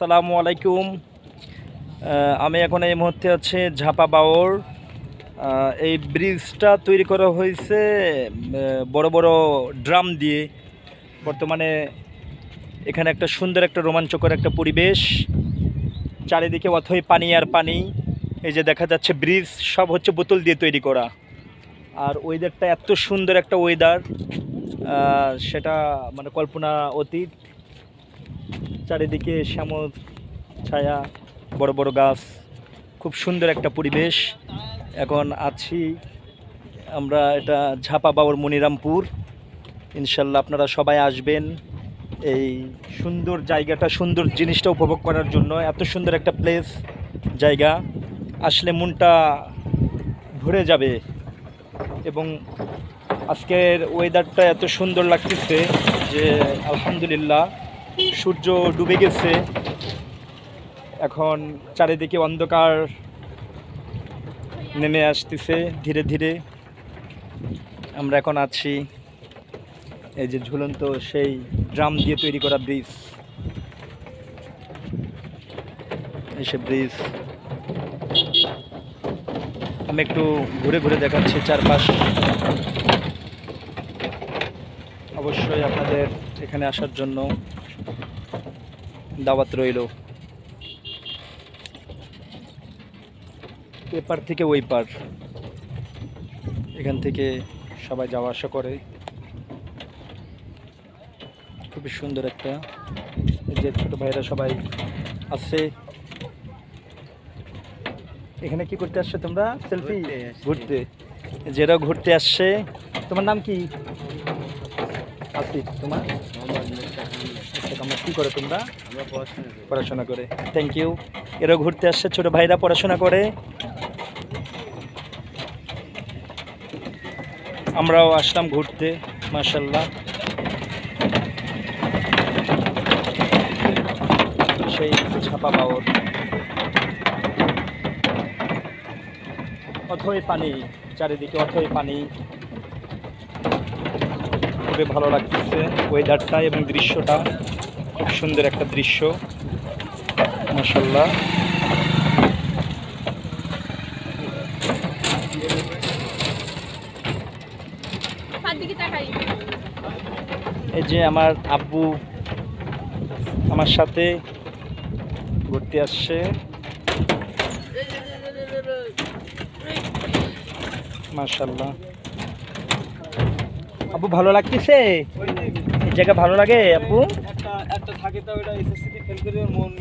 আসসালামু আলাইকুম। আমি এখন এই মুহূর্তে হচ্ছে ঝাপা বাওর। এই ব্রিজটা তৈরি করা হয়েছে বড় বড় ড্রাম দিয়ে। বর্তমানে এখানে একটা সুন্দর একটা রোমাঞ্চকর একটা পরিবেশ, চারিদিকে অথই পানি আর পানি। এই যে দেখা যাচ্ছে ব্রিজ সব হচ্ছে বোতল দিয়ে তৈরি করা। আর ওয়েদারটা এত সুন্দর একটা ওয়েদার, সেটা মানে কল্পনা অতীত। চারিদিকে শ্যামল ছায়া, বড় বড় গাছ, খুব সুন্দর একটা পরিবেশ। এখন আছি আমরা এটা ঝাপা বাওর মনিরামপুর। ইনশাল্লাহ আপনারা সবাই আসবেন এই সুন্দর জায়গাটা, সুন্দর জিনিসটা উপভোগ করার জন্য। এত সুন্দর একটা প্লেস, জায়গা, আসলে মনটা ভরে যাবে। এবং আজকের ওয়েদারটা এত সুন্দর লাগতেছে যে আলহামদুলিল্লাহ, সূর্য ডুবে গেছে, এখন চারিদিকে অন্ধকার নেমে আসতেছে ধীরে ধীরে। আমরা এখন আছি এই যে ঝুলন্ত সেই ড্রাম দিয়ে তৈরি করা ব্রিজ। এইসব ব্রিজ আমি একটু ঘুরে ঘুরে দেখাচ্ছি চারপাশ। অবশ্যই আপনাদের এখানে আসার জন্য দাওয়াত রইল। এপার থেকে ওই পার, এখান থেকে সবাই যাওয়া আসা করে। খুবই সুন্দর একটা, যে ছোট ভাইরা সবাই আছে। এখানে কি করতে আসছো তোমরা? সেলফি ঘুরতে, যেটা ঘুরতে আসছে। তোমার নাম কি? আসিফ। তোমার কি করে তোমরা? পড়াশোনা করে। Thank you. এরা ঘুরতে আসছে, ছোট ভাইরা পড়াশোনা করে। আমরাও আসলাম ঘুরতে, মাশাআল্লাহ। সেই ঝাপা বাওর, অথই পানি, চারিদিকে অথই পানি। খুবই ভালো লাগতেছে ওয়েদারটা এবং দৃশ্যটা, খুব সুন্দর একটা দৃশ্য, মাশাআল্লাহ। এই যে আমার আব্বু আমার সাথে ঘুরতে আসছে, মাশাআল্লাহ। আব্বু ভালো লাগতেছে? এই জায়গা ভালো লাগে আব্বু? একটা থাকে তো, ওটা এসএসসি তে ফেল করে মন